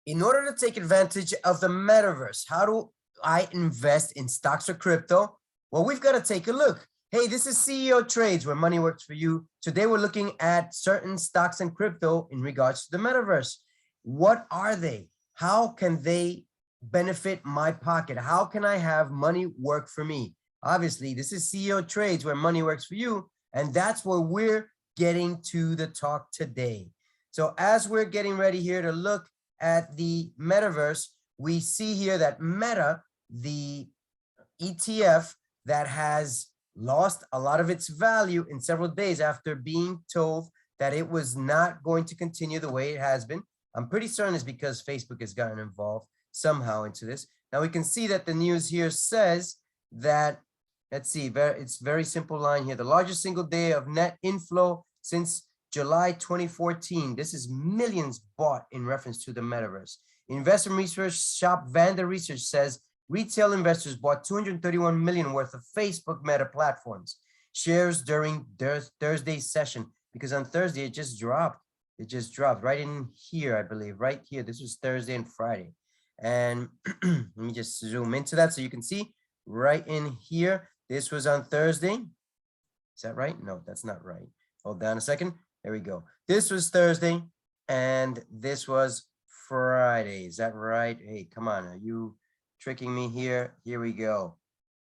in order to take advantage of the metaverse, how do I invest in stocks or crypto? Well, we've got to take a look. Hey, this is CeoTrades, where money works for you. Today, we're looking at certain stocks and crypto in regards to the metaverse. What are they? How can they benefit my pocket? How can I have money work for me? Obviously, this is CeoTrades, where money works for you. And that's where we're getting to the talk today. So as we're getting ready here to look at the metaverse, we see here that Meta, the ETF that has lost a lot of its value in several days after being told that it was not going to continue the way it has been. I'm pretty certain it's because Facebook has gotten involved somehow into this. Now we can see that the news here says that, let's see, it's very simple line here. The largest single day of net inflow since July 2014. This is millions bought in reference to the metaverse. Investment research shop Vanda Research says retail investors bought 231 million worth of Facebook Meta platforms shares during Thursday's session, because on Thursday it just dropped. It just dropped right in here, I believe, right here. This was Thursday and Friday. And let me just zoom into that so you can see right in here. This was on Thursday. Is that right? No, that's not right. Hold down a second. There we go. This was Thursday and this was Friday. Is that right? Hey, come on. Are you tricking me here? Here we go.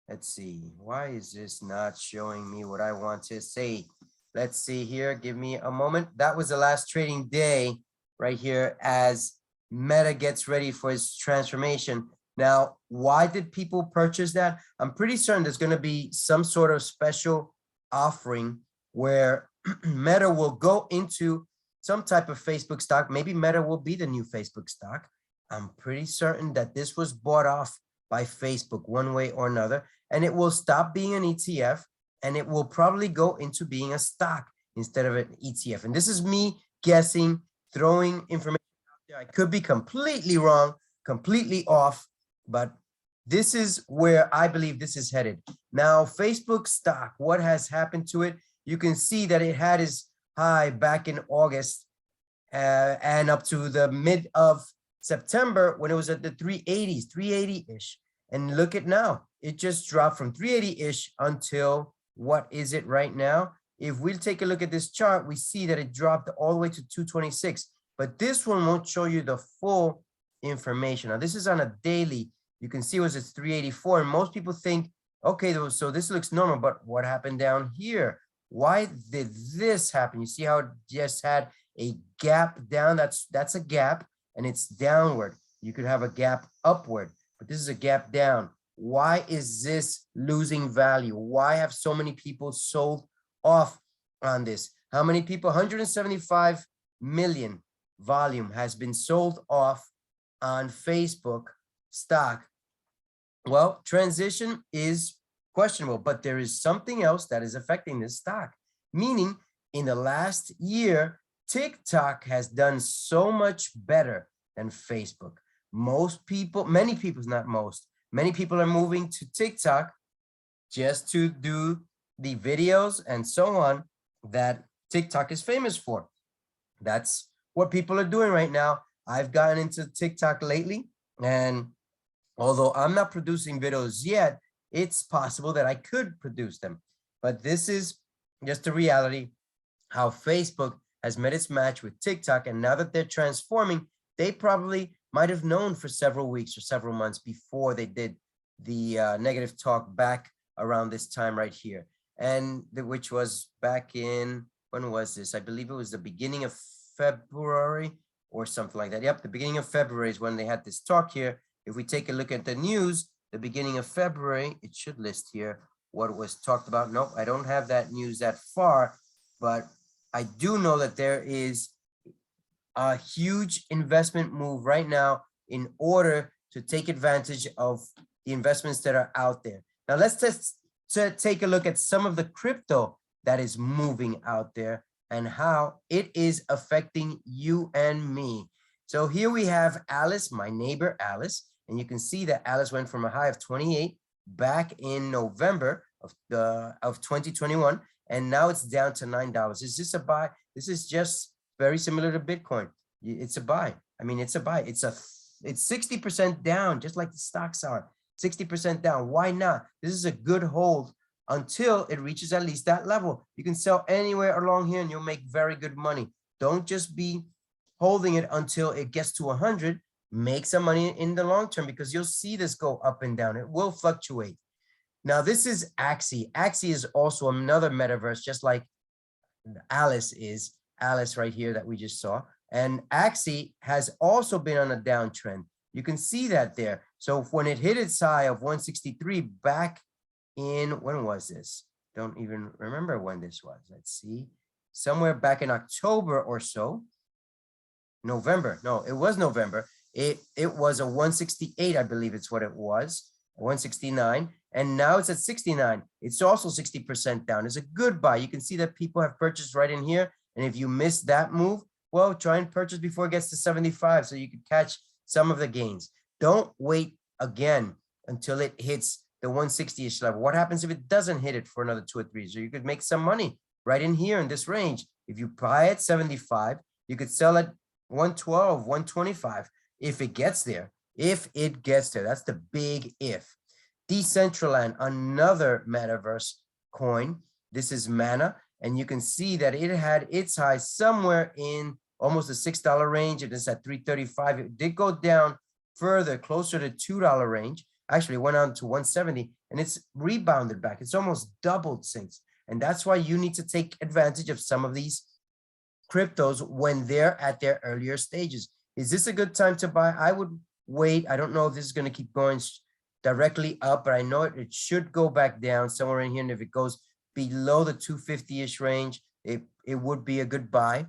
Let's see. Why is this not showing me what I want to say? Let's see here. Give me a moment. That was the last trading day right here as Meta gets ready for its transformation. Now, why did people purchase that? I'm pretty certain there's going to be some sort of special offering where Meta will go into some type of Facebook stock. Maybe Meta will be the new Facebook stock. I'm pretty certain that this was bought off by Facebook one way or another, and it will stop being an ETF, and it will probably go into being a stock instead of an ETF. And this is me guessing, throwing information out there. I could be completely wrong, completely off, but this is where I believe this is headed. Now, Facebook stock, what has happened to it? You can see that it had its high back in August and up to the mid of September when it was at the 380s, 380-ish. And look at now, it just dropped from 380-ish until what is it right now? If we take a look at this chart, we see that it dropped all the way to 226. But this one won't show you the full information. Now, this is on a daily. You can see it was at 384. And most people think, okay, so this looks normal, but what happened down here? Why did this happen? You see how it just had a gap down? That's a gap, and it's downward. You could have a gap upward, but this is a gap down. Why is this losing value? Why have so many people sold off on this? How many people? 175 million volume has been sold off on Facebook stock. Well, transition is questionable, but there is something else that is affecting this stock, meaning in the last year, TikTok has done so much better than Facebook. Most people, many people, not most, many people are moving to TikTok just to do the videos and so on that TikTok is famous for. That's what people are doing right now. I've gotten into TikTok lately, and although I'm not producing videos yet, it's possible that I could produce them. But this is just the reality, how Facebook has met its match with TikTok. And now that they're transforming, they probably might have known for several weeks or several months before they did the negative talk back around this time right here. And which was back in, when was this? I believe it was the beginning of February or something like that. Yep, the beginning of February is when they had this talk here. If we take a look at the news, the beginning of February, it should list here what was talked about. Nope, I don't have that news that far, but I do know that there is a huge investment move right now in order to take advantage of the investments that are out there. Now let's just take a look at some of the crypto that is moving out there and how it is affecting you and me. So here we have Alice, my neighbor Alice. And you can see that Alice went from a high of 28 back in November of 2021, and now it's down to $9. Is this a buy? This is just very similar to Bitcoin. It's a buy. I mean, it's a buy. It's 60% down, just like the stocks are. 60% down. Why not? This is a good hold until it reaches at least that level. You can sell anywhere along here and you'll make very good money. Don't just be holding it until it gets to 100. Make some money in the long term, because you'll see this go up and down. It will fluctuate. Now, this is Axie. Axie is also another metaverse, just like Alice is. Alice right here that we just saw. And Axie has also been on a downtrend. You can see that there. So when it hit its high of 163 back in, when was this? Don't even remember when this was. Let's see. Somewhere back in October or so. November. No, it was November. It was a 168, I believe it's what it was. 169. And now it's at 69. It's also 60% down. It's a good buy. You can see that people have purchased right in here. And if you miss that move, well, try and purchase before it gets to 75 so you can catch some of the gains. Don't wait again until it hits the 160-ish level. What happens if it doesn't hit it for another 2 or 3? So you could make some money right in here in this range. If you buy at 75, you could sell at 112, 125 if it gets there. If it gets there, that's the big if. Decentraland, another metaverse coin. This is Mana. And you can see that it had its high somewhere in almost the $6 range. It is at 335. It did go down further, closer to $2 range. Actually, it went on to 170, and it's rebounded back. It's almost doubled since. And that's why you need to take advantage of some of these cryptos when they're at their earlier stages. Is this a good time to buy? I would wait. I don't know if this is going to keep going directly up, but I know it should go back down somewhere in here. And if it goes below the 250-ish range, it would be a good buy.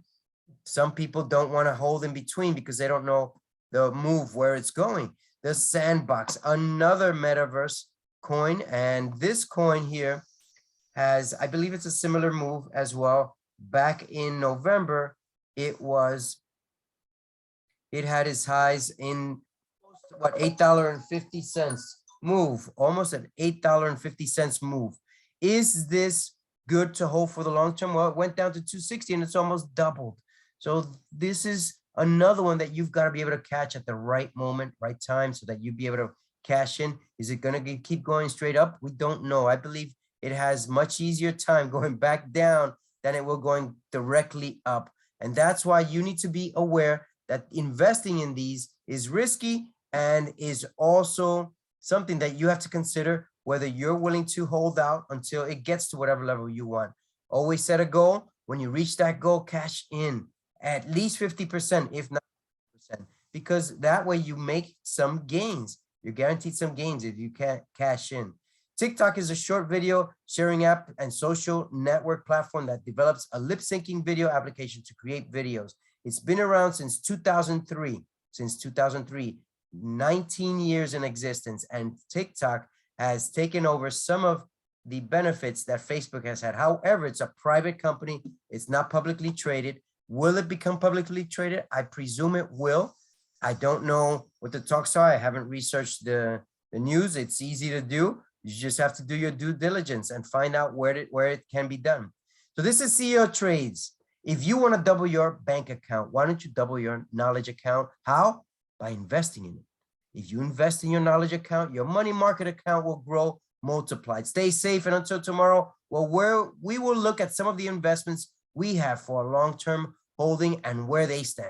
Some people don't want to hold in between because they don't know the move where it's going. The Sandbox, another metaverse coin, and this coin here has, I believe it's a similar move as well. Back in November, it had its highs in what, $8.50 move, almost an $8.50 move. Is this good to hold for the long term? Well, it went down to 260 and it's almost doubled. So this is another one that you've got to be able to catch at the right moment, right time, so that you be able to cash in. Is it going to keep going straight up? We don't know. I believe it has much easier time going back down than it will going directly up. And that's why you need to be aware that investing in these is risky and is also something that you have to consider whether you're willing to hold out until it gets to whatever level you want. Always set a goal. When you reach that goal, cash in at least 50%, if not 50%, because that way you make some gains. You're guaranteed some gains if you can't cash in. TikTok is a short video sharing app and social network platform that develops a lip syncing video application to create videos. It's been around since 2003. Since 2003, 19 years in existence, and TikTok has taken over some of the benefits that Facebook has had. However, it's a private company. It's not publicly traded. Will it become publicly traded? I presume it will. I don't know what the talks are. I haven't researched the news. It's easy to do. You just have to do your due diligence and find out where it can be done. So this is CeoTrades. If you want to double your bank account, why don't you double your knowledge account? How? By investing in it. If you invest in your knowledge account, your money market account will grow multiplied. Stay safe, and until tomorrow, well, we will look at some of the investments we have for a long-term holding and where they stand.